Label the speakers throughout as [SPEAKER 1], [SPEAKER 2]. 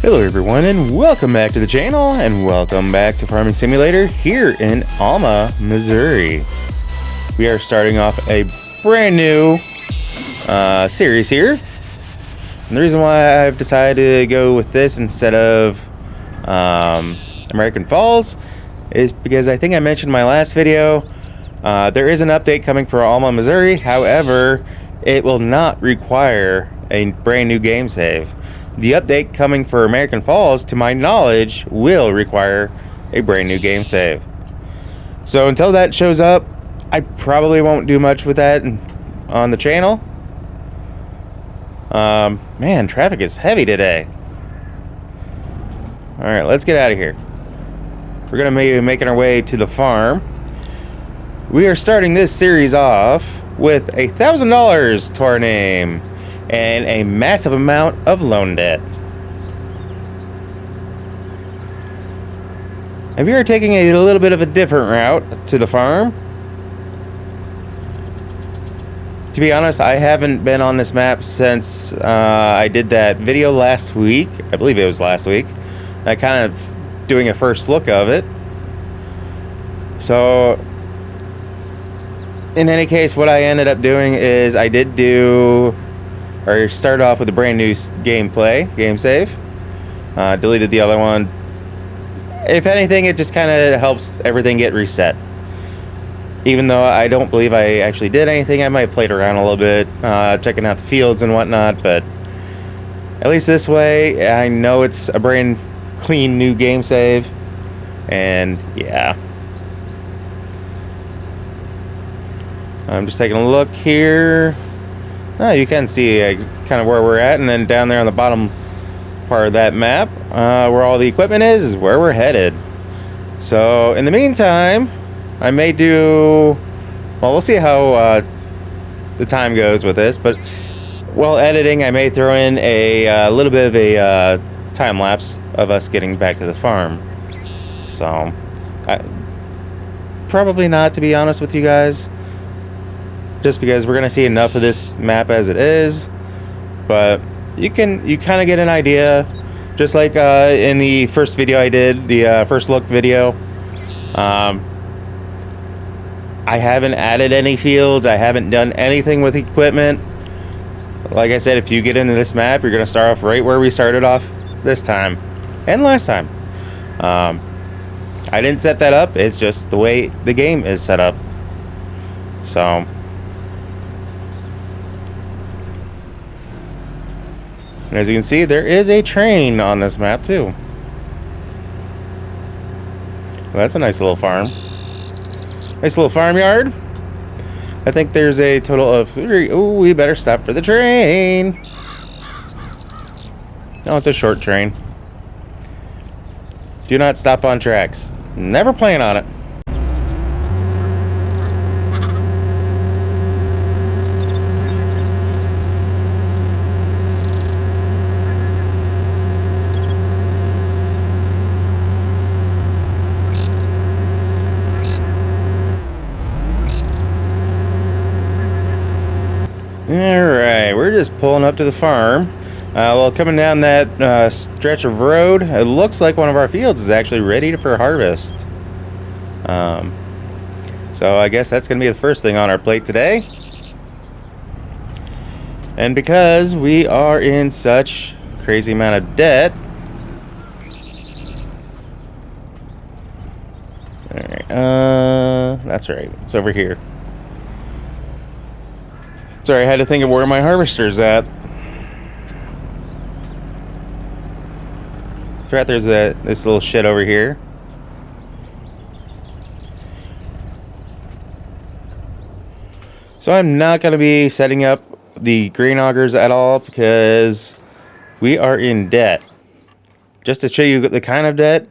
[SPEAKER 1] Hello everyone and welcome back to the channel and welcome back to Farming Simulator here in Alma, Missouri. We are starting off a brand new series here. And the reason why I've decided to go with this instead of American Falls is because I think I mentioned in my last video there is an update coming for Alma, Missouri. However, it will not require a brand new game save. The update coming for American Falls, to my knowledge, will require a brand new game save. So until that shows up, I probably won't do much with that on the channel. Man, traffic is heavy today. Alright, let's get out of here. We're going to be making our way to the farm. We are starting this series off with $1,000 to our name and a massive amount of loan debt. And we are taking a little bit of a different route to the farm. To be honest, I haven't been on this map since I did that video last week. I believe it was last week. I kind of doing a first look of it. So in any case, what I ended up doing is I did do, or start off with a brand new game save. Deleted the other one. If anything, it just kind of helps everything get reset. Even though I don't believe I actually did anything, I might have played around a little bit, checking out the fields and whatnot, but at least this way, I know it's a brand clean new game save, and yeah. I'm just taking a look here. Oh, you can see kind of where we're at, and then down there on the bottom part of that map, where all the equipment is where we're headed. So in the meantime, I may do, well, we'll see how the time goes with this, but while editing, I may throw in a little bit of a time lapse of us getting back to the farm. So probably not, to be honest with you guys, just because we're gonna see enough of this map as it is. But you kind of get an idea, just like in the first video I did, the first look video. I haven't added any fields, I haven't done anything with equipment. Like I said, if you get into this map, you're gonna start off right where we started off this time and last time. I didn't set that up, it's just the way the game is set up. So and as you can see, there is a train on this map too. Well, that's a nice little farm. Nice little farmyard. I think there's a total of 3. Ooh, we better stop for the train. No, it's a short train. Do not stop on tracks. Never plan on it. Alright, we're just pulling up to the farm. Well, coming down that stretch of road, it looks like one of our fields is actually ready for harvest. So I guess that's going to be the first thing on our plate today. And because we are in such crazy amount of debt... Alright, that's right, it's over here. Sorry, I had to think of where my harvester's at. Forgot there's this little shed over here. So I'm not going to be setting up the grain augers at all because we are in debt. Just to show you the kind of debt.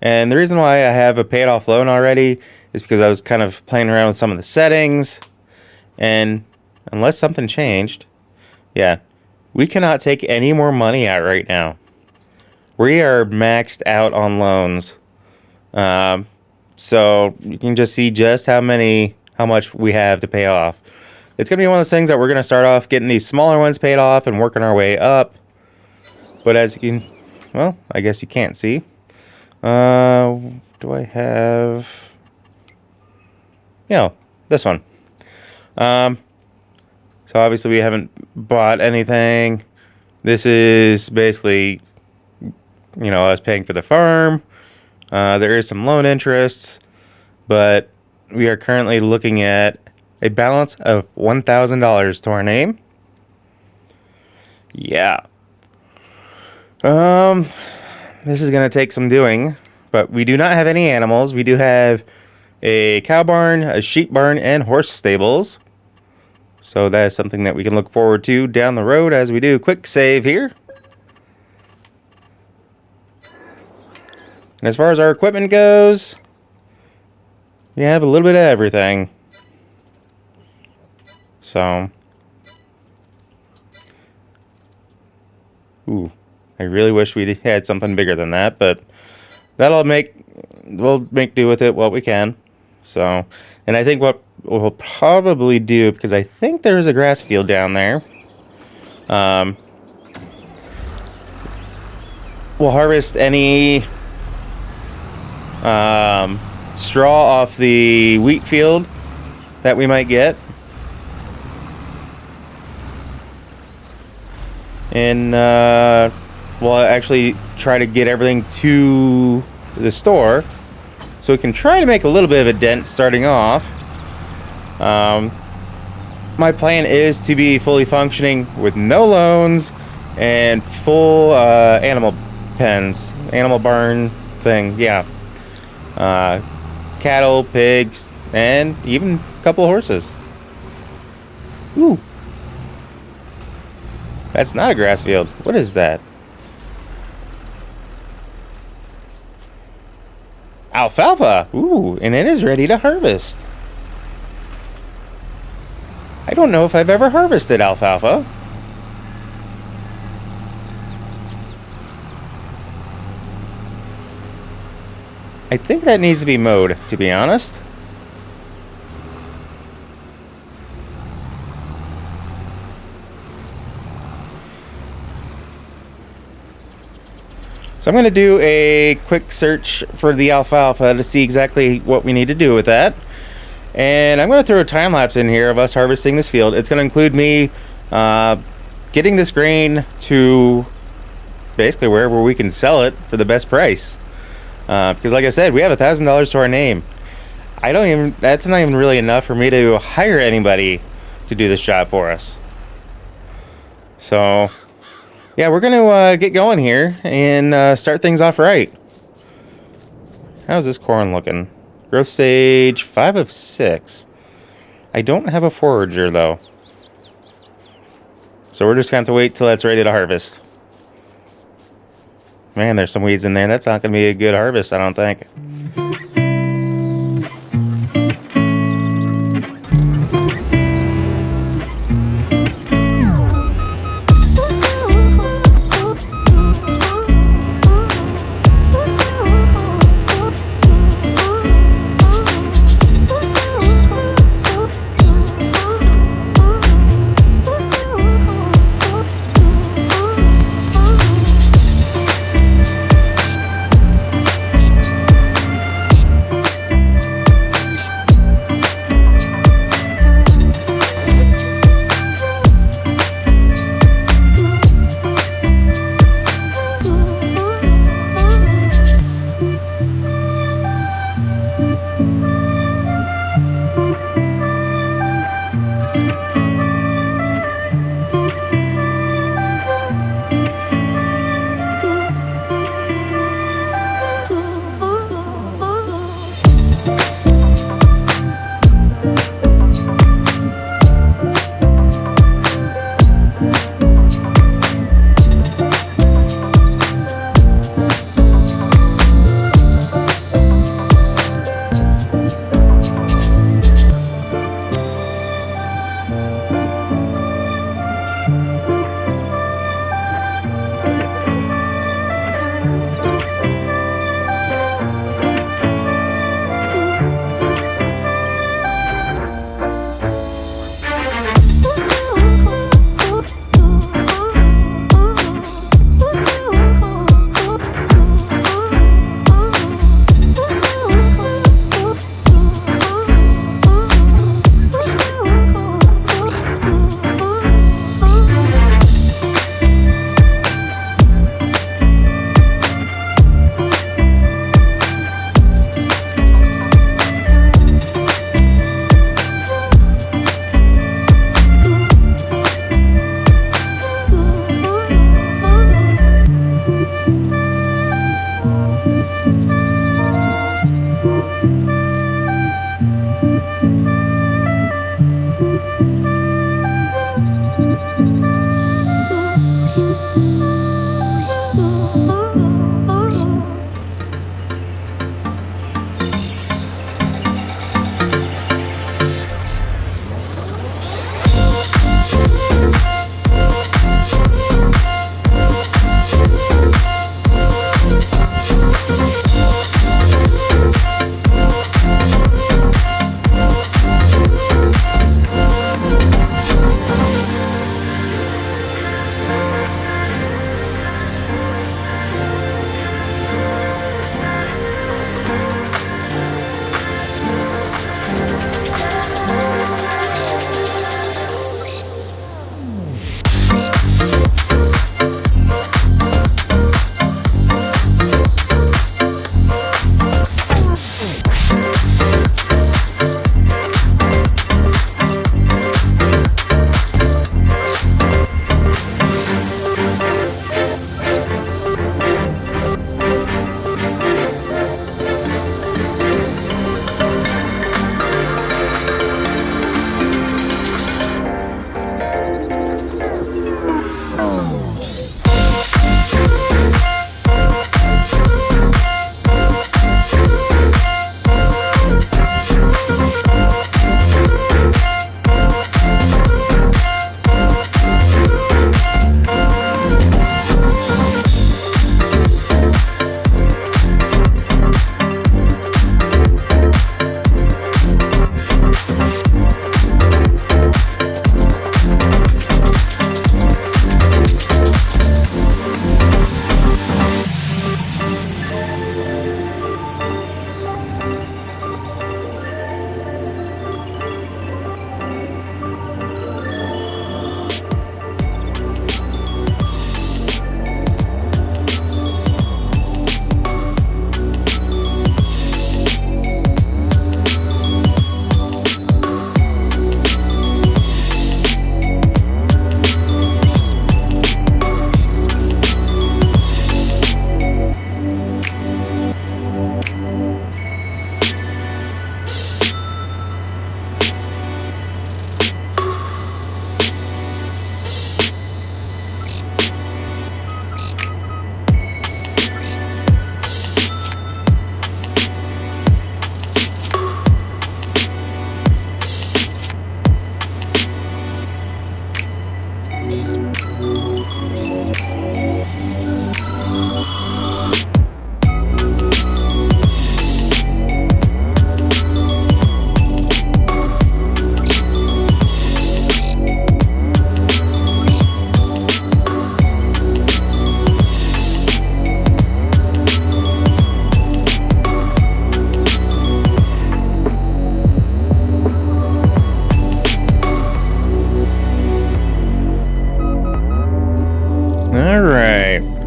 [SPEAKER 1] And the reason why I have a paid off loan already is because I was kind of playing around with some of the settings. And unless something changed, yeah, we cannot take any more money out right now. We are maxed out on loans. So you can just see just how much we have to pay off. It's going to be one of those things that we're going to start off getting these smaller ones paid off and working our way up. But as you can, well, I guess you can't see. Do I have? Yeah, this one. So obviously we haven't bought anything. This is basically, you know, us paying for the farm. There is some loan interests, but we are currently looking at a balance of $1,000 to our name. Yeah. This is gonna take some doing, but we do not have any animals. We do have a cow barn, a sheep barn, and horse stables. So that is something that we can look forward to down the road as we do. Quick save here. And as far as our equipment goes, we have a little bit of everything. So, ooh, I really wish we had something bigger than that, but we'll make do with it what we can. So, and I think what we'll probably do, because I think there's a grass field down there, we'll harvest any straw off the wheat field that we might get, and we'll actually try to get everything to the store so we can try to make a little bit of a dent starting off. My plan is to be fully functioning with no loans and full animal pens, animal barn thing, yeah. Cattle, pigs, and even a couple of horses. Ooh. That's not a grass field. What is that? Alfalfa. Ooh, and it is ready to harvest. I don't know if I've ever harvested alfalfa. I think that needs to be mowed, to be honest. So I'm going to do a quick search for the alfalfa to see exactly what we need to do with that. And I'm going to throw a time lapse in here of us harvesting this field. It's going to include me getting this grain to basically wherever we can sell it for the best price. Because like I said, we have $1,000 to our name. That's not even really enough for me to hire anybody to do this job for us. So, yeah, we're going to get going here and start things off right. How's this corn looking? Growth stage 5 of 6. I don't have a forager though. So we're just going to have to wait till that's ready to harvest. Man, there's some weeds in there. That's not going to be a good harvest, I don't think.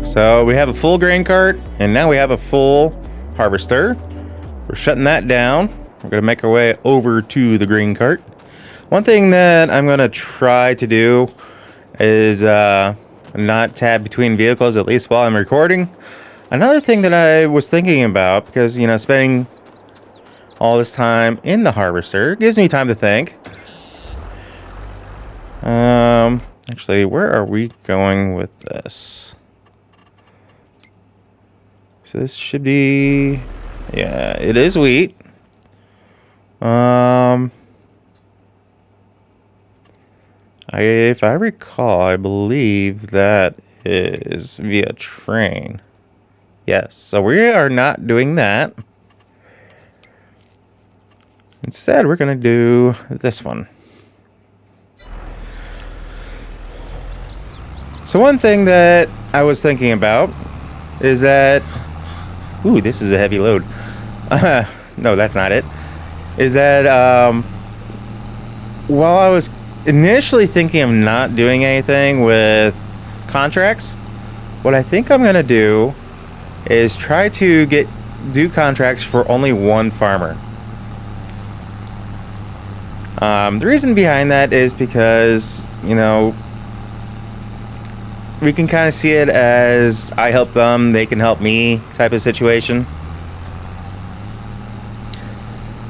[SPEAKER 1] So we have a full grain cart, and now we have a full harvester. We're shutting that down. We're going to make our way over to the grain cart. One thing that I'm going to try to do is not tab between vehicles, at least while I'm recording. Another thing that I was thinking about, because, you know, spending all this time in the harvester gives me time to think. Actually, where are we going with this? So this should be, yeah, it is wheat. If I recall, I believe that is via train. Yes, so we are not doing that. Instead, we're going to do this one. So one thing that I was thinking about is that... Ooh, this is a heavy load. No, that's not it. Is that while I was initially thinking of not doing anything with contracts, what I think I'm going to do is try to do contracts for only one farmer. The reason behind that is because, you know, we can kind of see it as I help them, they can help me type of situation.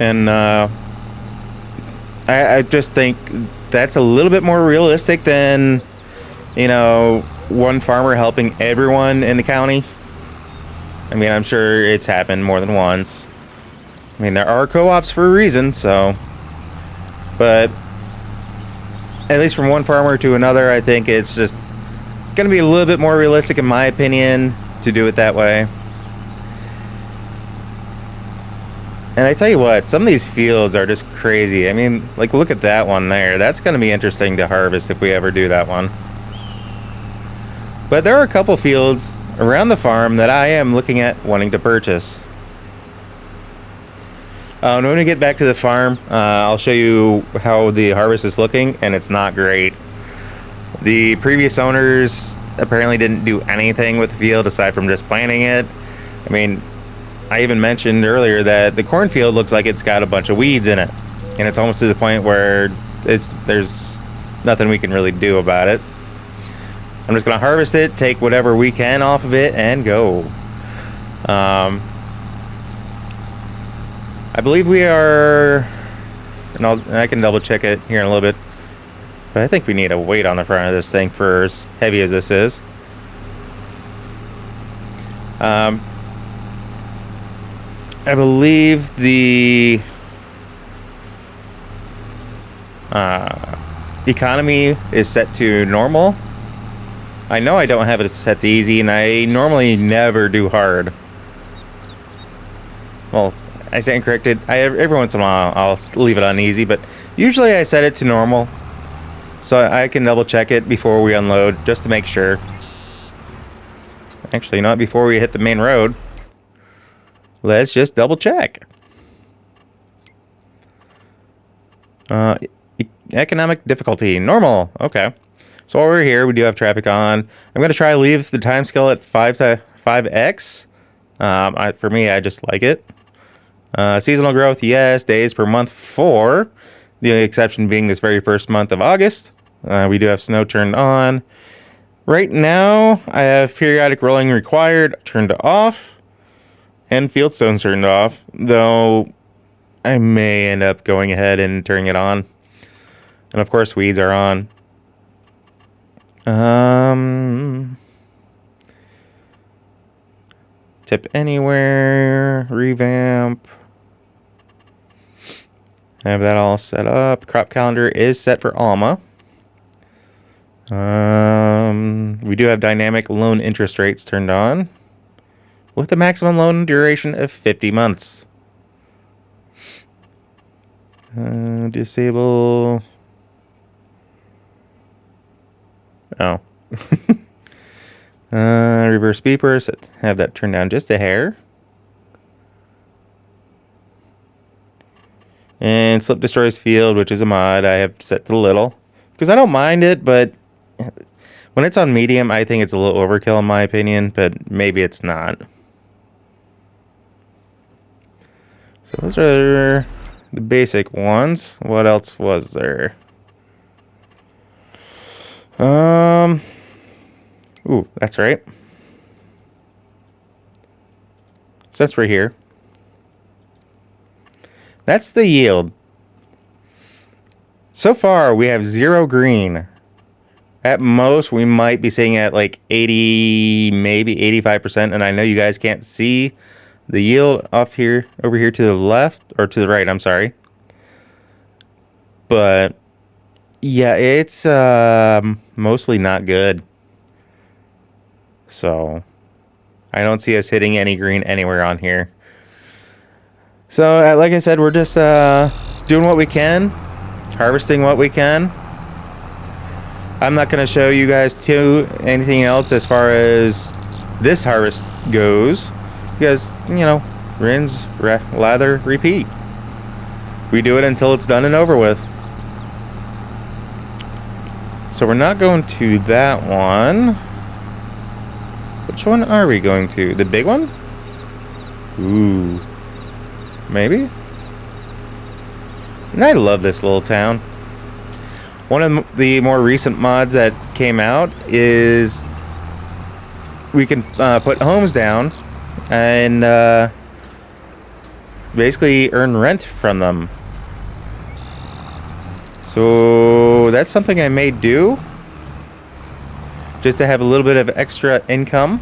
[SPEAKER 1] And I just think that's a little bit more realistic than you know, one farmer helping everyone in the county. I mean, I'm sure it's happened more than once. I mean, there are co-ops for a reason, so... But at least from one farmer to another, I think it's just going to be a little bit more realistic, in my opinion, to do it that way. And I tell you what, some of these fields are just crazy. I mean, like, look at that one there. That's going to be interesting to harvest if we ever do that one. But there are a couple fields around the farm that I am looking at wanting to purchase. When we get back to the farm, I'll show you how the harvest is looking, and it's not great. The previous owners apparently didn't do anything with the field aside from just planting it. I mean, I even mentioned earlier that the cornfield looks like it's got a bunch of weeds in it, and it's almost to the point where there's nothing we can really do about it. I'm just going to harvest it, take whatever we can off of it, and go. I believe we are, and I can double check it here in a little bit, but I think we need a weight on the front of this thing for as heavy as this is. I believe the economy is set to normal. I know I don't have it set to easy, and I normally never do hard. Well, I stand corrected. Every once in a while I'll leave it on easy, but usually I set it to normal, so I can double check it before we unload just to make sure. Actually, not before we hit the main road. Let's just double check. Economic difficulty normal. Okay. So while we're here, we do have traffic on. I'm gonna try to leave the time scale at 5x. For me, I just like it. Seasonal growth, yes. Days per month, 4. The only exception being this very first month of August. We do have snow turned on. Right now, I have periodic rolling required turned off. And fieldstones turned off. Though, I may end up going ahead and turning it on. And of course, weeds are on. Tip anywhere. Revamp. I have that all set up. Crop calendar is set for Alma. We do have dynamic loan interest rates turned on, with a maximum loan duration of 50 months. Disable. Oh. Reverse beepers. Have that turned down just a hair. And slip destroys field, which is a mod I have set to little, because I don't mind it, but when it's on medium, I think it's a little overkill in my opinion, but maybe it's not. So those are the basic ones. What else was there? Ooh, that's right. Since we're here, that's the yield. So far, we have 0 green. At most, we might be sitting at like 80, maybe 85%. And I know you guys can't see the yield off here, over here to the left, or to the right, I'm sorry. But yeah, it's mostly not good. So I don't see us hitting any green anywhere on here. So like I said, we're just doing what we can, harvesting what we can. I'm not going to show you guys anything else as far as this harvest goes, because, you know, rinse, lather, repeat. We do it until it's done and over with. So we're not going to that one. Which one are we going to? The big one? Ooh. Maybe? And I love this little town. One of the more recent mods that came out is we can put homes down and basically earn rent from them. So that's something I may do. just to have a little bit of extra income.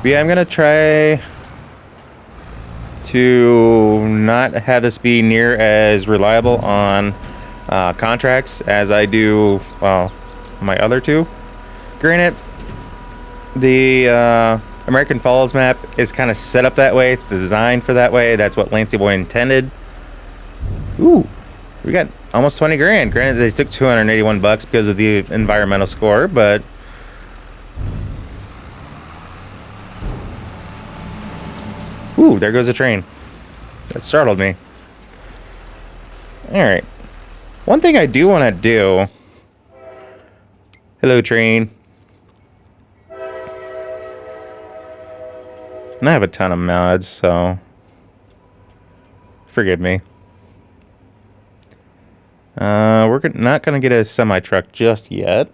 [SPEAKER 1] But yeah, I'm gonna try to not have this be near as reliable on contracts as I do, well, my other two. Granted, the American Falls map is kind of set up that way. It's designed for that way. That's what Lancey Boy intended. Ooh, we got almost 20 grand. Granted, they took 281 bucks because of the environmental score, but ooh, there goes a train. That startled me. Alright. One thing I do want to do... Hello, train. And I have a ton of mods, so... Forgive me. We're not going to get a semi-truck just yet.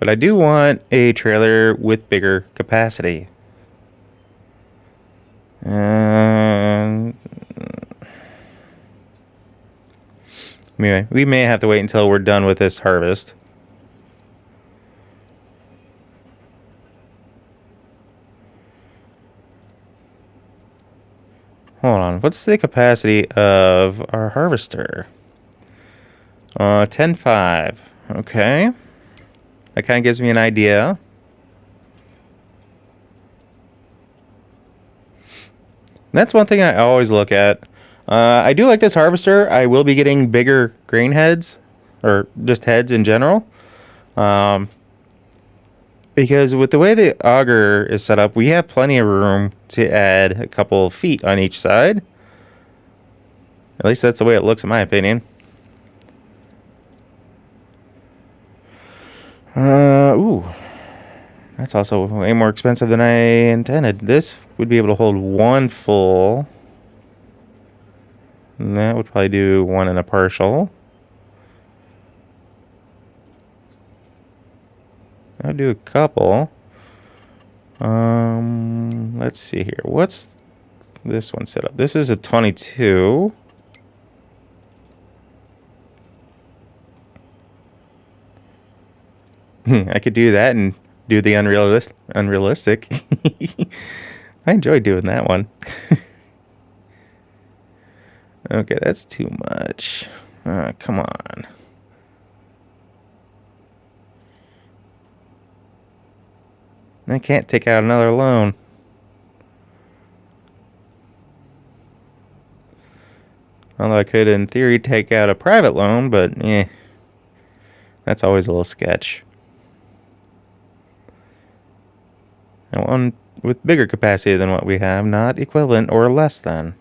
[SPEAKER 1] But I do want a trailer with bigger capacity. Anyway, we may have to wait until we're done with this harvest. Hold on, what's the capacity of our harvester? 10.5. Okay. That kind of gives me an idea. That's one thing I always look at. I do like this harvester. I will be getting bigger grain heads, or just heads in general. Because with the way the auger is set up, we have plenty of room to add a couple of feet on each side. At least that's the way it looks in my opinion. Ooh. That's also way more expensive than I intended. This would be able to hold one full. And that would probably do one and a partial. I'll do a couple. Let's see here. What's this one set up? This is a 22. I could do that and do the unrealistic. I enjoy doing that one. Okay, that's too much. Come on. I can't take out another loan. Although I could, in theory, take out a private loan, but that's always a little sketch. And one with bigger capacity than what we have, not equivalent or less than.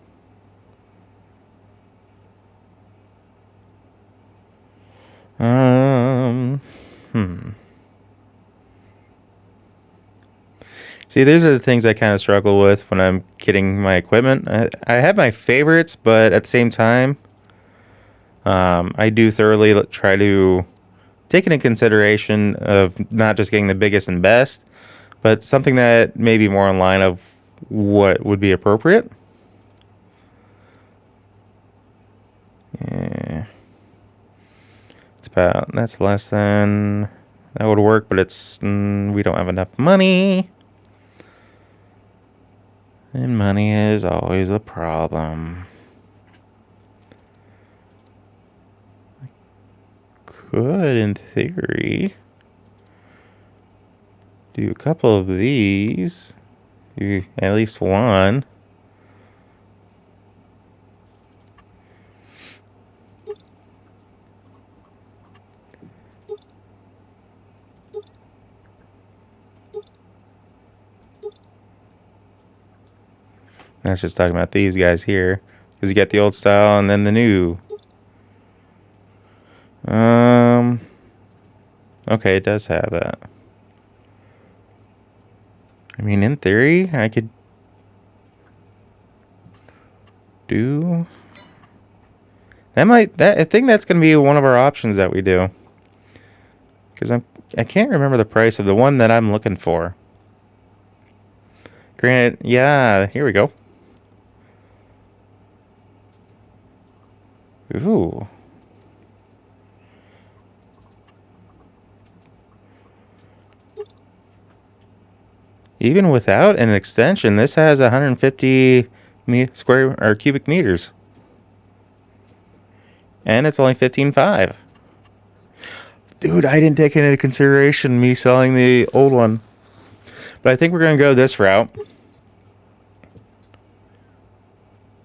[SPEAKER 1] See, these are the things I kind of struggle with when I'm getting my equipment. I have my favorites, but at the same time, I do thoroughly try to take into consideration of not just getting the biggest and best, but something that may be more in line of what would be appropriate. Yeah. That's less than, that would work, but it's, we don't have enough money. And money is always the problem. I could, in theory, do a couple of these. Do at least one. That's just talking about these guys here. Because you got the old style and then the new. Okay, it does have that. I mean, in theory, I could do... I think that's going to be one of our options that we do. Because I can't remember the price of the one that I'm looking for. Granted, yeah, here we go. Ooh. Even without an extension, this has 150 square or cubic meters. And it's only 15.5. Dude, I didn't take into consideration me selling the old one. But I think we're going to go this route.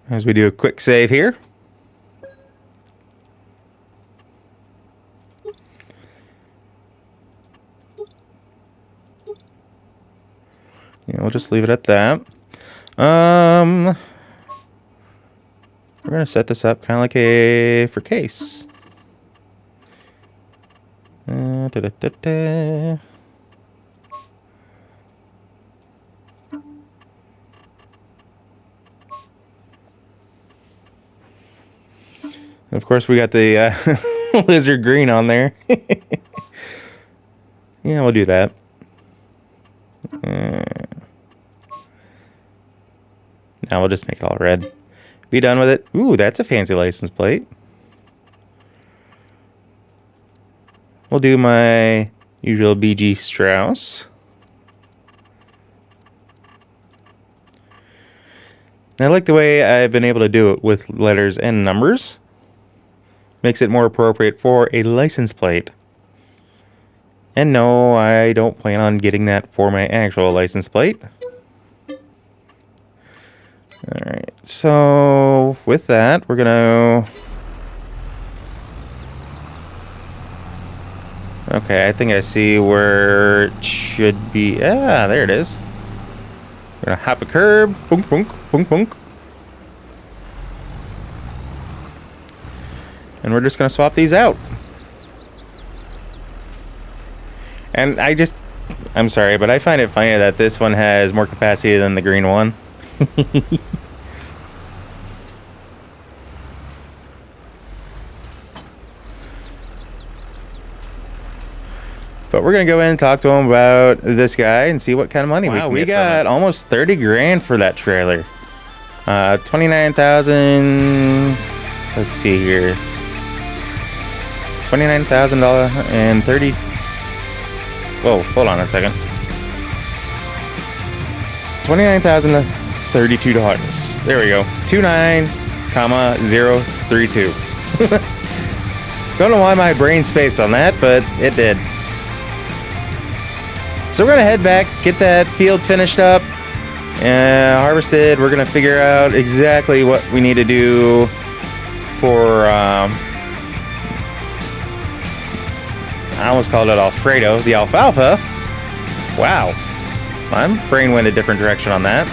[SPEAKER 1] As we do a quick save here. Yeah, we'll just leave it at that. We're going to set this up kind of like for case. Of course, we got the lizard green on there. Yeah, we'll do that. Now we'll just make it all red. Be done with it. Ooh, that's a fancy license plate. We'll do my usual BGStrouse. I like the way I've been able to do it with letters and numbers. Makes it more appropriate for a license plate. And no, I don't plan on getting that for my actual license plate. Alright, so with that, we're gonna... Okay, I think I see where it should be. Ah, there it is. We're gonna hop a curb. Boonk, boonk, boonk, boonk. And we're just gonna swap these out. And I'm sorry, but I find it funny that this one has more capacity than the green one. But we're going to go in and talk to him about this guy and see what kind of money we can get. We got almost 30 grand for that trailer. 29,000. Let's see here. $29,000 and 30. Whoa, hold on a second. $29,032. There we go. 29,032. Don't know why my brain spaced on that, but it did. So we're gonna head back, get that field finished up, harvested. We're gonna figure out exactly what we need to do for. I almost called it Alfredo, the alfalfa. Wow, my brain went a different direction on that.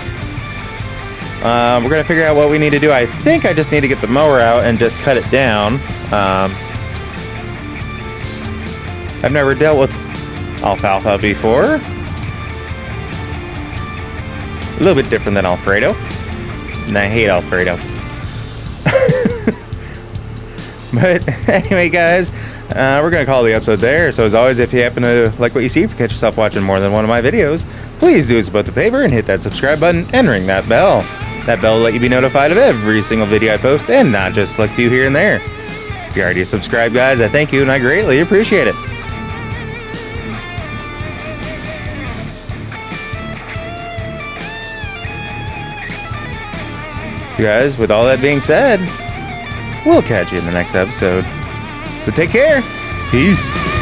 [SPEAKER 1] We're gonna figure out what we need to do. I think I just need to get the mower out and just cut it down. I've never dealt with alfalfa before. A little bit different than Alfredo. And I hate Alfredo. But anyway, guys, we're going to call the episode there. So as always, if you happen to like what you see, if you catch yourself watching more than one of my videos, please do us both a favor and hit that subscribe button and ring that bell. That bell will let you be notified of every single video I post and not just select a few here and there. If you're already subscribed, guys, I thank you and I greatly appreciate it. Guys, with all that being said, we'll catch you in the next episode. So take care. Peace.